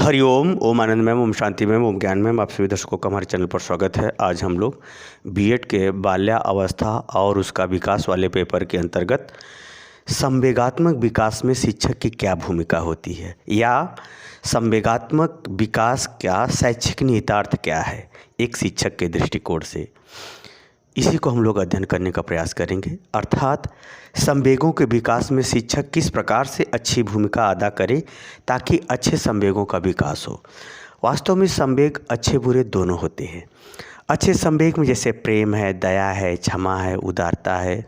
हरिओम, ओम आनंदमय, ओम शांतिमय, ओम ज्ञानमय। आप सभी दर्शकों का हमारे चैनल पर स्वागत है। आज हम लोग बीएड के बाल्यावस्था और उसका विकास वाले पेपर के अंतर्गत संवेगात्मक विकास में शिक्षक की क्या भूमिका होती है, या संवेगात्मक विकास का शैक्षिक निहितार्थ क्या है एक शिक्षक के दृष्टिकोण से, इसी को हम लोग अध्ययन करने का प्रयास करेंगे। अर्थात संवेगों के विकास में शिक्षक किस प्रकार से अच्छी भूमिका अदा करे ताकि अच्छे संवेगों का विकास हो। वास्तव में संवेग अच्छे बुरे दोनों होते हैं। अच्छे संवेग में जैसे प्रेम है, दया है, क्षमा है, उदारता है,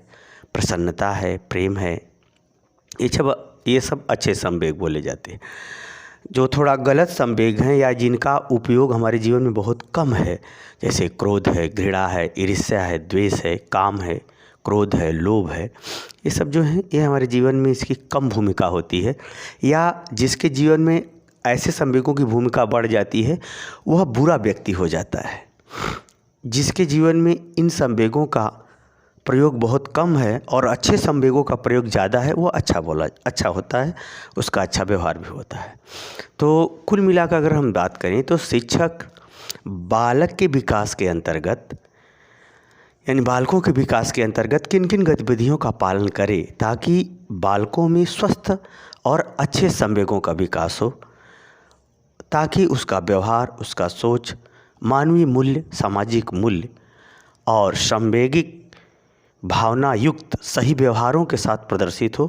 प्रसन्नता है, प्रेम है, ये सब अच्छे संवेग बोले जाते हैं। जो थोड़ा गलत संवेग हैं या जिनका उपयोग हमारे जीवन में बहुत कम है, जैसे क्रोध है, घृणा है, ईर्ष्या है, द्वेष है, काम है, क्रोध है, लोभ है, ये सब जो हैं ये हमारे जीवन में इसकी कम भूमिका होती है। या जिसके जीवन में ऐसे संवेगों की भूमिका बढ़ जाती है वह बुरा व्यक्ति हो जाता है। जिसके जीवन में इन संवेगों का प्रयोग बहुत कम है और अच्छे संवेगों का प्रयोग ज़्यादा है, वो अच्छा होता है, उसका अच्छा व्यवहार भी होता है। तो कुल मिलाकर अगर हम बात करें तो शिक्षक बालक के विकास के अंतर्गत, यानी बालकों के विकास के अंतर्गत किन किन गतिविधियों का पालन करे ताकि बालकों में स्वस्थ और अच्छे संवेगों का विकास हो, ताकि उसका व्यवहार, उसका सोच, मानवीय मूल्य, सामाजिक मूल्य और संवेगिक भावना युक्त सही व्यवहारों के साथ प्रदर्शित हो,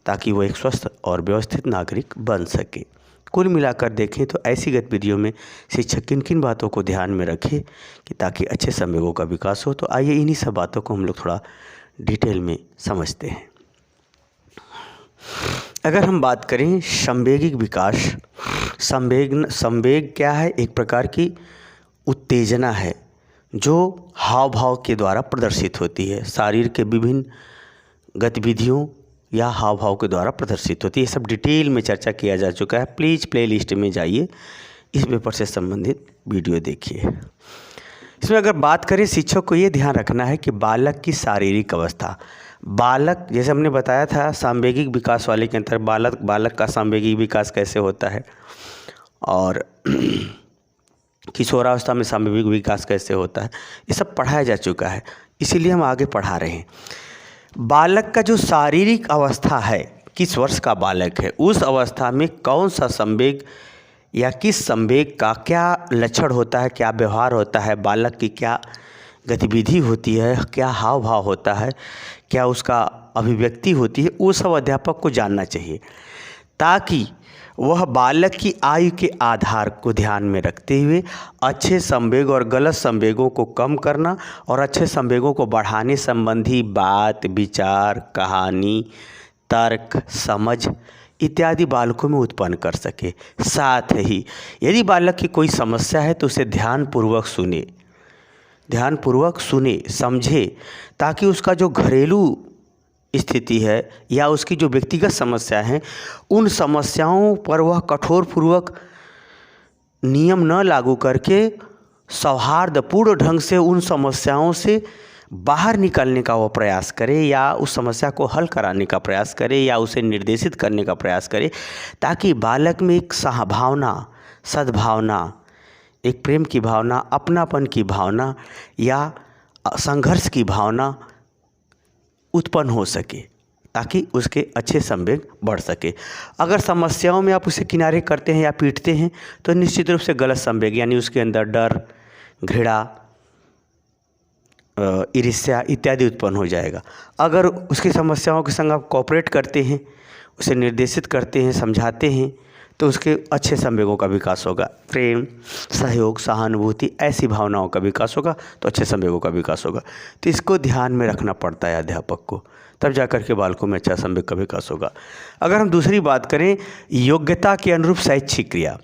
ताकि वो एक स्वस्थ और व्यवस्थित नागरिक बन सके। कुल मिलाकर देखें तो ऐसी गतिविधियों में शिक्षक किन किन बातों को ध्यान में रखे कि ताकि अच्छे संवेगों का विकास हो। तो आइए इन्हीं सब बातों को हम लोग थोड़ा डिटेल में समझते हैं। अगर हम बात करें संवेगिक विकास, संवेग क्या है? एक प्रकार की उत्तेजना है जो हाव भाव के द्वारा प्रदर्शित होती है, शरीर के विभिन्न गतिविधियों या हाव भाव के द्वारा प्रदर्शित होती है। ये सब डिटेल में चर्चा किया जा चुका है। प्लीज़ प्लेलिस्ट में जाइए, इस पेपर से संबंधित वीडियो देखिए। इसमें अगर बात करें, शिक्षक को ये ध्यान रखना है कि बालक की शारीरिक अवस्था, बालक जैसे हमने बताया था सांवेगिक विकास वाले के अंतर बालक का सांवेगिक विकास कैसे होता है और किशोरावस्था में सांवेगिक विकास कैसे होता है, ये सब पढ़ाया जा चुका है, इसीलिए हम आगे पढ़ा रहे हैं। बालक का जो शारीरिक अवस्था है, किस वर्ष का बालक है, उस अवस्था में कौन सा संवेग या किस संवेग का क्या लक्षण होता है, क्या व्यवहार होता है, बालक की क्या गतिविधि होती है, क्या हाव भाव होता है, क्या उसका अभिव्यक्ति होती है, वो सब अध्यापक को जानना चाहिए, ताकि वह बालक की आयु के आधार को ध्यान में रखते हुए अच्छे संवेग और गलत संवेगों को कम करना और अच्छे संवेगों को बढ़ाने संबंधी बात, विचार, कहानी, तर्क, समझ इत्यादि बालकों में उत्पन्न कर सके। साथ ही यदि बालक की कोई समस्या है तो उसे ध्यानपूर्वक सुने, समझे, ताकि उसका जो घरेलू स्थिति है या उसकी जो व्यक्तिगत समस्या है, उन समस्याओं पर वह कठोरपूर्वक नियम न लागू करके सौहार्दपूर्ण ढंग से उन समस्याओं से बाहर निकलने का वो प्रयास करे, या उस समस्या को हल कराने का प्रयास करे, या उसे निर्देशित करने का प्रयास करे, ताकि बालक में एक सहभावना, सद्भावना, एक प्रेम की भावना, अपनापन की भावना या संघर्ष की भावना उत्पन्न हो सके, ताकि उसके अच्छे संवेग बढ़ सके। अगर समस्याओं में आप उसे किनारे करते हैं या पीटते हैं तो निश्चित रूप से गलत संवेग, यानी उसके अंदर डर, घृणा, ईर्ष्या इत्यादि उत्पन्न हो जाएगा। अगर उसकी समस्याओं के संग आप कोऑपरेट करते हैं, उसे निर्देशित करते हैं, समझाते हैं, तो उसके अच्छे संवेगों का विकास होगा। प्रेम, सहयोग, सहानुभूति, ऐसी भावनाओं का विकास होगा तो अच्छे संवेगों का विकास होगा। तो इसको ध्यान में रखना पड़ता है अध्यापक को, तब जाकर के बालकों में अच्छा संवेग का विकास होगा। अगर हम दूसरी बात करें, योग्यता के अनुरूप शैक्षिक क्रिया,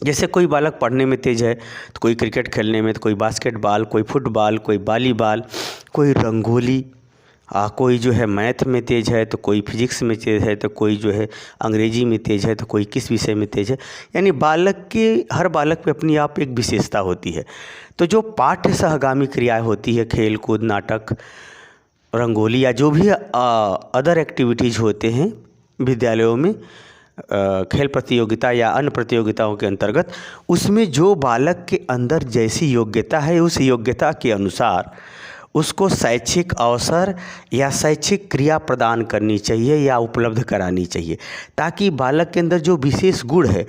जैसे कोई बालक पढ़ने में तेज़ है तो कोई क्रिकेट खेलने में, तो कोई बास्केटबॉल, कोई फुटबॉल, कोई वॉलीबॉल, कोई रंगोली, कोई जो है मैथ में तेज़ है तो कोई फिजिक्स में तेज़ है, तो कोई जो है अंग्रेजी में तेज़ है, तो कोई किस विषय में तेज़ है। यानी हर बालक में अपनी आप एक विशेषता होती है। तो जो पाठ्य सहगामी क्रियाएं होती है, खेल कूद, नाटक, रंगोली या जो भी अदर एक्टिविटीज़ होते हैं विद्यालयों में, खेल प्रतियोगिता या अन्य प्रतियोगिताओं के अंतर्गत, उसमें जो बालक के अंदर जैसी योग्यता है उस योग्यता के अनुसार उसको शैक्षिक अवसर या शैक्षिक क्रिया प्रदान करनी चाहिए या उपलब्ध करानी चाहिए, ताकि बालक के अंदर जो विशेष गुण है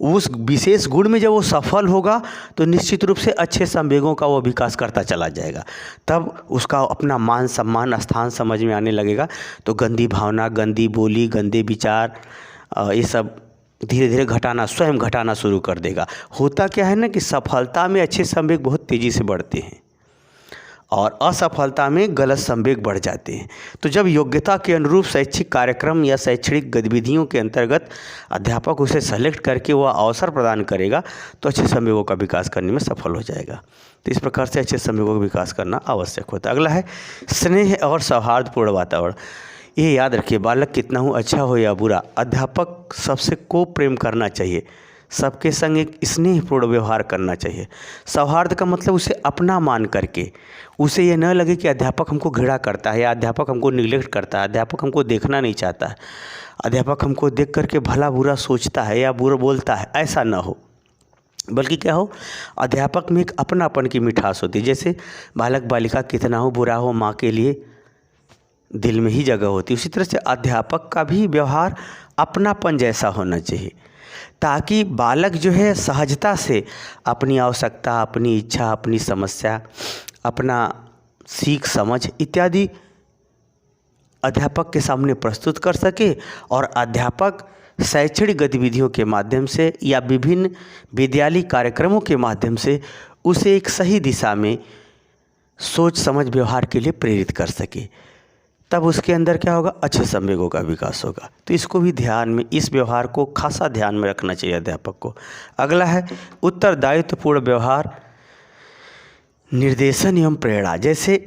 उस विशेष गुण में जब वो सफल होगा तो निश्चित रूप से अच्छे संवेगों का वो विकास करता चला जाएगा। तब उसका अपना मान सम्मान स्थान समझ में आने लगेगा। तो गंदी भावना, गंदी बोली, गंदे विचार, ये सब धीरे धीरे स्वयं घटाना शुरू कर देगा। होता क्या है ना कि सफलता में अच्छे संवेग बहुत तेज़ी से बढ़ते हैं और असफलता में गलत संवेग बढ़ जाते हैं। तो जब योग्यता के अनुरूप शैक्षिक कार्यक्रम या शैक्षणिक गतिविधियों के अंतर्गत अध्यापक उसे सेलेक्ट करके वह अवसर प्रदान करेगा तो अच्छे संवेगों का विकास करने में सफल हो जाएगा। तो इस प्रकार से अच्छे संवेगों का विकास करना आवश्यक होता है। अगला है स्नेह और सौहार्दपूर्ण वातावरण। ये याद रखिए, बालक कितना हो, अच्छा हो या बुरा, अध्यापक सबसे को प्रेम करना चाहिए, सबके संग एक स्नेहपूर्ण व्यवहार करना चाहिए। सौहार्द का मतलब उसे अपना मान करके, उसे ये न लगे कि अध्यापक हमको घृणा करता है या अध्यापक हमको निग्लेक्ट करता है, अध्यापक हमको देखना नहीं चाहता है, अध्यापक हमको देख करके भला बुरा सोचता है या बुरा बोलता है, ऐसा ना हो। बल्कि क्या हो, अध्यापक में एक अपनापन की मिठास होती है। जैसे बालक बालिका कितना हो, बुरा हो, माँ के लिए दिल में ही जगह होती है। उसी तरह से अध्यापक का भी व्यवहार अपनापन जैसा होना चाहिए, ताकि बालक जो है सहजता से अपनी आवश्यकता, अपनी इच्छा, अपनी समस्या, अपना सीख समझ इत्यादि अध्यापक के सामने प्रस्तुत कर सके और अध्यापक शैक्षणिक गतिविधियों के माध्यम से या विभिन्न विद्यालयी कार्यक्रमों के माध्यम से उसे एक सही दिशा में सोच समझ व्यवहार के लिए प्रेरित कर सके। तब उसके अंदर क्या होगा, अच्छे संवेगों का विकास होगा। तो इसको भी ध्यान में, इस व्यवहार को खासा ध्यान में रखना चाहिए अध्यापक को। अगला है उत्तरदायित्वपूर्ण व्यवहार, निर्देशन एवं प्रेरणा। जैसे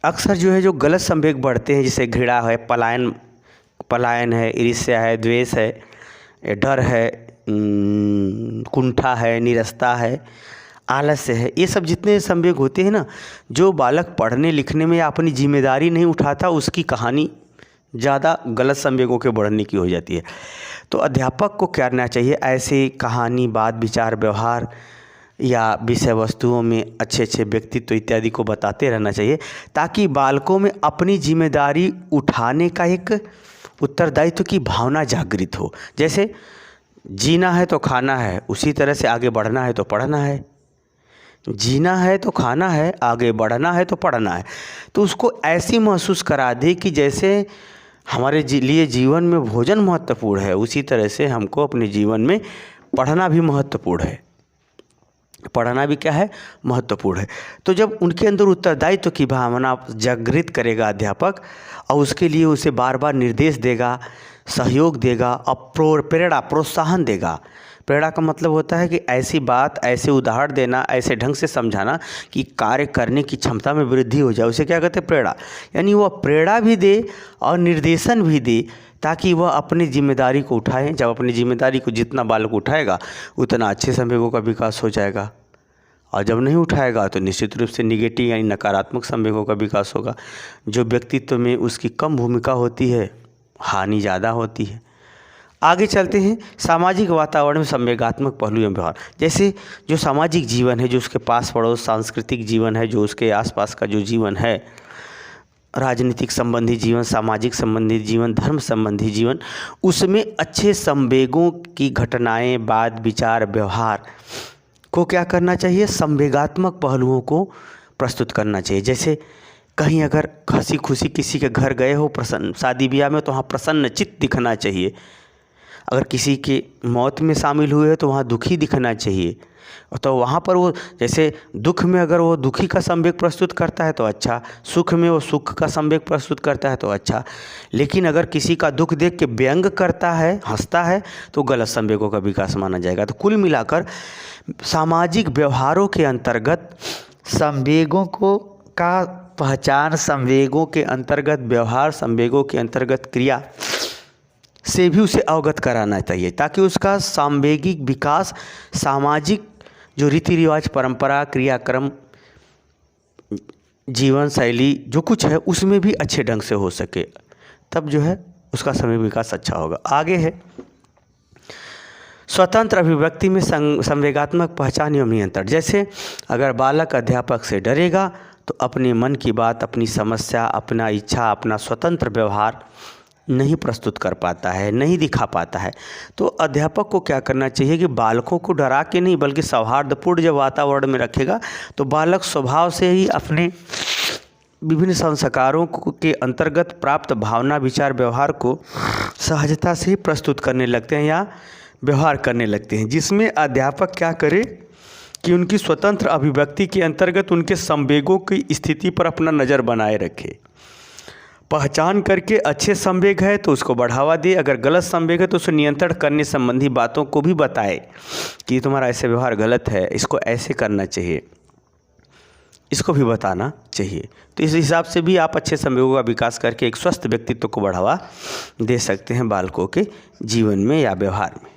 अक्सर जो है जो गलत संवेग बढ़ते हैं, जैसे घृणा है, पलायन है, ईर्ष्या है, द्वेष है, डर है, कुंठा है, निरस्ता है, आलस्य है, ये सब जितने संवेग होते हैं ना, जो बालक पढ़ने लिखने में या अपनी जिम्मेदारी नहीं उठाता उसकी कहानी ज़्यादा गलत संवेगों के बढ़ने की हो जाती है। तो अध्यापक को क्या करना चाहिए, ऐसे कहानी, बात, विचार, व्यवहार या विषय वस्तुओं में अच्छे अच्छे व्यक्तित्व इत्यादि को बताते रहना चाहिए, ताकि बालकों में अपनी जिम्मेदारी उठाने का एक उत्तरदायित्व की भावना जागृत हो। जैसे जीना है तो खाना है, उसी तरह से आगे बढ़ना है तो पढ़ना है। जीना है तो खाना है, आगे बढ़ना है तो पढ़ना है। तो उसको ऐसी महसूस करा दे कि जैसे हमारे लिए जीवन में भोजन महत्वपूर्ण है, उसी तरह से हमको अपने जीवन में पढ़ना भी महत्वपूर्ण है। पढ़ना भी क्या है, महत्वपूर्ण है। तो जब उनके अंदर उत्तरदायित्व की भावना जागृत करेगा अध्यापक और उसके लिए उसे बार बार निर्देश देगा, सहयोग देगा और प्रेरणा, प्रोत्साहन देगा। प्रेरणा का मतलब होता है कि ऐसी बात, ऐसे उदाहरण देना, ऐसे ढंग से समझाना कि कार्य करने की क्षमता में वृद्धि हो जाए, उसे क्या कहते हैं, प्रेरणा। यानी वह प्रेरणा भी दे और निर्देशन भी दे, ताकि वह अपनी जिम्मेदारी को उठाए। जब अपनी जिम्मेदारी को जितना बालक उठाएगा उतना अच्छे संवेगों का विकास हो जाएगा, और जब नहीं उठाएगा तो निश्चित रूप से निगेटिव यानी नकारात्मक संवेगों का विकास होगा। जो व्यक्तित्व में उसकी कम भूमिका होती है, हानि ज़्यादा होती है। आगे चलते हैं, सामाजिक वातावरण में संवेगात्मक पहलू एवं व्यवहार। जैसे जो सामाजिक जीवन है, जो उसके पास पड़ोस, सांस्कृतिक जीवन है, जो उसके आसपास का जो जीवन है, राजनीतिक संबंधी जीवन, सामाजिक संबंधी जीवन, धर्म संबंधी जीवन, उसमें अच्छे संवेगों की घटनाएं, बात, विचार, व्यवहार को क्या करना चाहिए, संवेगात्मक पहलुओं को प्रस्तुत करना चाहिए। जैसे कहीं अगर हंसी खुशी किसी के घर गए हो, प्रसन्न, शादी ब्याह में, तो वहाँ प्रसन्न चित्त दिखना चाहिए। अगर किसी के मौत में शामिल हुए तो वहाँ दुखी दिखना चाहिए। तो वहाँ पर वो जैसे दुख में अगर वो दुखी का संवेग प्रस्तुत करता है तो अच्छा, सुख में वो सुख का संवेग प्रस्तुत करता है तो अच्छा। लेकिन अगर किसी का दुख देख के व्यंग करता है, हंसता है, तो गलत संवेगों का विकास माना जाएगा। तो कुल मिलाकर सामाजिक व्यवहारों के अंतर्गत संवेगों को का पहचान, संवेगों के अंतर्गत व्यवहार, संवेगों के अंतर्गत क्रिया से भी उसे अवगत कराना चाहिए, ताकि उसका सांवेगिक विकास, सामाजिक जो रीति रिवाज, परंपरा, क्रियाक्रम, जीवन शैली जो कुछ है उसमें भी अच्छे ढंग से हो सके। तब जो है उसका समय विकास अच्छा होगा। आगे है स्वतंत्र अभिव्यक्ति में संवेगात्मक पहचान एवं नियंत्रण। जैसे अगर बालक अध्यापक से डरेगा तो अपने मन की बात, अपनी समस्या, अपना इच्छा, अपना स्वतंत्र व्यवहार नहीं प्रस्तुत कर पाता है, नहीं दिखा पाता है। तो अध्यापक को क्या करना चाहिए कि बालकों को डरा के नहीं बल्कि सौहार्दपूर्ण जब वातावरण में रखेगा तो बालक स्वभाव से ही अपने विभिन्न संस्कारों के अंतर्गत प्राप्त भावना, विचार, व्यवहार को सहजता से ही प्रस्तुत करने लगते हैं या व्यवहार करने लगते हैं, जिसमें अध्यापक क्या करे कि उनकी स्वतंत्र अभिव्यक्ति के अंतर्गत उनके संवेगों की स्थिति पर अपना नज़र बनाए रखे। पहचान करके अच्छे संवेग है तो उसको बढ़ावा दे, अगर गलत संवेग है तो उसे नियंत्रण करने संबंधी बातों को भी बताए कि तुम्हारा ऐसे व्यवहार गलत है, इसको ऐसे करना चाहिए, इसको भी बताना चाहिए। तो इस हिसाब से भी आप अच्छे संवेगों का विकास करके एक स्वस्थ व्यक्तित्व को बढ़ावा दे सकते हैं बालकों के जीवन में या व्यवहार में।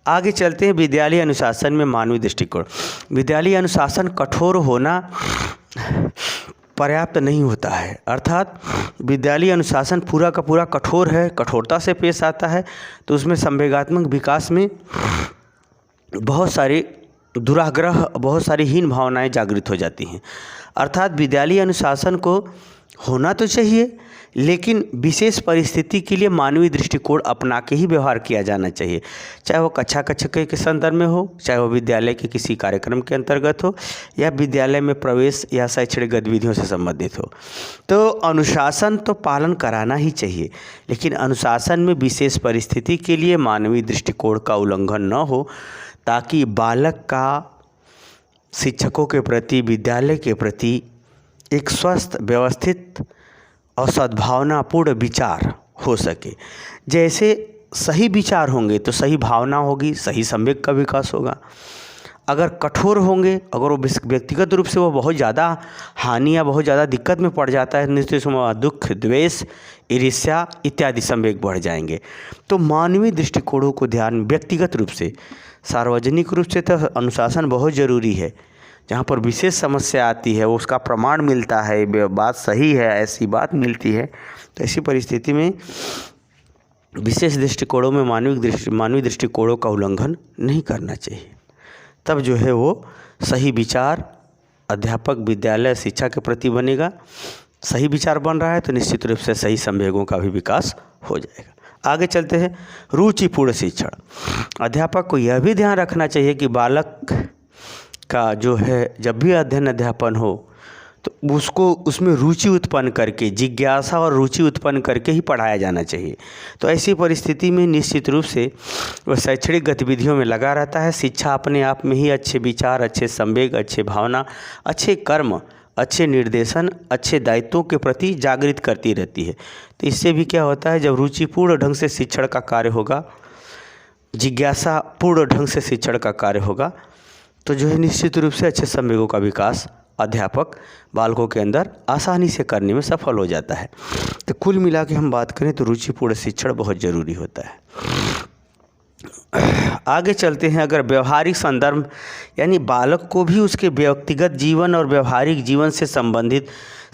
आगे चलते हैं विद्यालय अनुशासन में मानवीय दृष्टिकोण। विद्यालय अनुशासन कठोर होना पर्याप्त नहीं होता है, अर्थात विद्यालय अनुशासन पूरा का पूरा कठोर है, कठोरता से पेश आता है तो उसमें संवेगात्मक विकास में बहुत सारे दुराग्रह, बहुत सारी हीन भावनाएं जागृत हो जाती हैं। अर्थात विद्यालय अनुशासन को होना तो चाहिए लेकिन विशेष परिस्थिति के लिए मानवीय दृष्टिकोण अपना के ही व्यवहार किया जाना चाहिए, चाहे वो कक्षा के संदर्भ में हो, चाहे वो विद्यालय के किसी कार्यक्रम के अंतर्गत हो या विद्यालय में प्रवेश या शैक्षणिक गतिविधियों से संबंधित हो। तो अनुशासन तो पालन कराना ही चाहिए, लेकिन अनुशासन में विशेष परिस्थिति के लिए मानवीय दृष्टिकोण का उल्लंघन न हो, ताकि बालक का शिक्षकों के प्रति, विद्यालय के प्रति एक स्वस्थ, व्यवस्थित और सद्भावनापूर्ण विचार हो सके। जैसे सही विचार होंगे तो सही भावना होगी, सही संवेग का विकास होगा। अगर कठोर होंगे, अगर वो व्यक्तिगत रूप से वो बहुत ज़्यादा हानि या बहुत ज़्यादा दिक्कत में पड़ जाता है, निश्चित समय दुख, द्वेष, ईर्ष्या इत्यादि संवेग बढ़ जाएंगे। तो मानवीय दृष्टिकोणों को ध्यान, व्यक्तिगत रूप से, सार्वजनिक रूप से तो अनुशासन बहुत ज़रूरी है। जहाँ पर विशेष समस्या आती है, वो उसका प्रमाण मिलता है, बात सही है, ऐसी बात मिलती है, तो ऐसी परिस्थिति में विशेष दृष्टिकोणों में मानवीय दृष्टिकोणों का उल्लंघन नहीं करना चाहिए। तब जो है वो सही विचार अध्यापक, विद्यालय, शिक्षा के प्रति बनेगा। सही विचार बन रहा है तो निश्चित रूप से सही संवेगों का भी विकास हो जाएगा। आगे चलते हैं रुचिपूर्ण शिक्षण। अध्यापक को यह भी ध्यान रखना चाहिए कि बालक का जो है जब भी अध्ययन अध्यापन हो तो उसको उसमें रुचि उत्पन्न करके, जिज्ञासा और रुचि उत्पन्न करके ही पढ़ाया जाना चाहिए। तो ऐसी परिस्थिति में निश्चित रूप से वह शैक्षणिक गतिविधियों में लगा रहता है। शिक्षा अपने आप में ही अच्छे विचार, अच्छे संवेग, अच्छे भावना, अच्छे कर्म, अच्छे निर्देशन, अच्छे दायित्वों के प्रति जागृत करती रहती है। तो इससे भी क्या होता है, जब रुचिपूर्ण ढंग से शिक्षण का कार्य होगा, जिज्ञासा पूर्ण ढंग से शिक्षण का कार्य होगा, तो जो है निश्चित रूप से अच्छे संवेगों का विकास अध्यापक बालकों के अंदर आसानी से करने में सफल हो जाता है। तो कुल मिला के हम बात करें तो रुचिपूर्ण शिक्षण बहुत ज़रूरी होता है। आगे चलते हैं, अगर व्यवहारिक संदर्भ यानी बालक को भी उसके व्यक्तिगत जीवन और व्यवहारिक जीवन से संबंधित,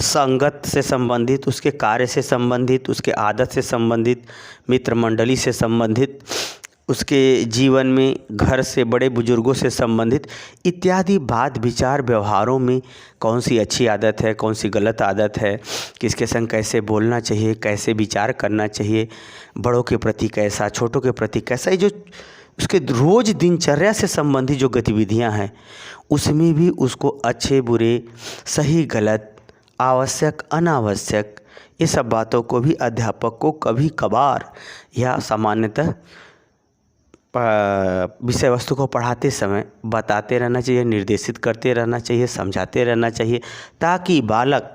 संगत से संबंधित, उसके कार्य से संबंधित, उसके आदत से संबंधित, मित्र मंडली से संबंधित, उसके जीवन में घर से बड़े बुजुर्गों से संबंधित इत्यादि बात विचार व्यवहारों में कौन सी अच्छी आदत है, कौन सी गलत आदत है, किसके संग कैसे बोलना चाहिए, कैसे विचार करना चाहिए, बड़ों के प्रति कैसा, छोटों के प्रति कैसा, ये जो उसके रोज़ दिनचर्या से संबंधित जो गतिविधियां हैं उसमें भी उसको अच्छे बुरे, सही गलत, आवश्यक अनावश्यक, ये सब बातों को भी अध्यापक को कभी कभार या सामान्यतः विषय वस्तु को पढ़ाते समय बताते रहना चाहिए, निर्देशित करते रहना चाहिए, समझाते रहना चाहिए, ताकि बालक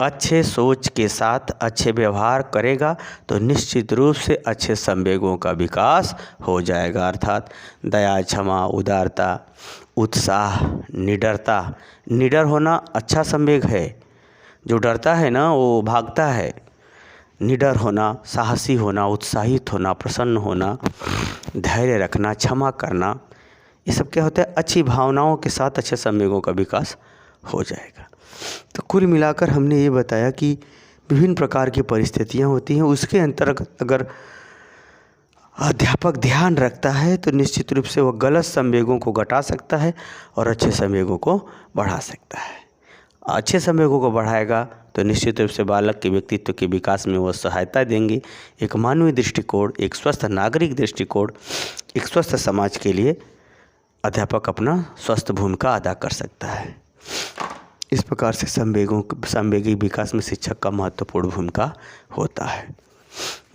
अच्छे सोच के साथ अच्छे व्यवहार करेगा तो निश्चित रूप से अच्छे संवेगों का विकास हो जाएगा। अर्थात दया, क्षमा, उदारता, उत्साह, निडरता। निडर होना अच्छा संवेग है। जो डरता है ना वो भागता है। निडर होना, साहसी होना, उत्साहित होना, प्रसन्न होना, धैर्य रखना, क्षमा करना, ये सब क्या होता है, अच्छी भावनाओं के साथ अच्छे संवेगों का विकास हो जाएगा। तो कुल मिलाकर हमने ये बताया कि विभिन्न प्रकार की परिस्थितियाँ होती हैं, उसके अंतर्गत अगर अध्यापक ध्यान रखता है तो निश्चित रूप से वह गलत संवेगों को घटा सकता है और अच्छे संवेगों को बढ़ा सकता है। अच्छे संवेगों को बढ़ाएगा तो निश्चित रूप से बालक के व्यक्तित्व के विकास में वह सहायता देंगे। एक मानवीय दृष्टिकोण, एक स्वस्थ नागरिक दृष्टिकोण, एक स्वस्थ समाज के लिए अध्यापक अपना स्वस्थ भूमिका अदा कर सकता है। इस प्रकार से संवेगी विकास में शिक्षक का महत्वपूर्ण भूमिका होता है।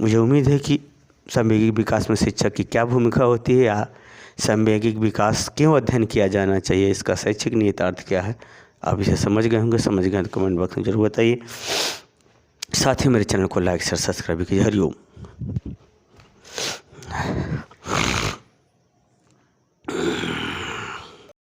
मुझे उम्मीद है कि संवेगिक विकास में शिक्षक की क्या भूमिका होती है या संवेगिक विकास क्यों अध्ययन किया जाना चाहिए, इसका शैक्षिक निहितार्थ क्या है, आप इसे समझ गए होंगे। समझ गए तो कमेंट बॉक्स में जरूर बताइए। साथ ही मेरे चैनल को लाइक शेयर सब्सक्राइब कीजिए। हरिओम।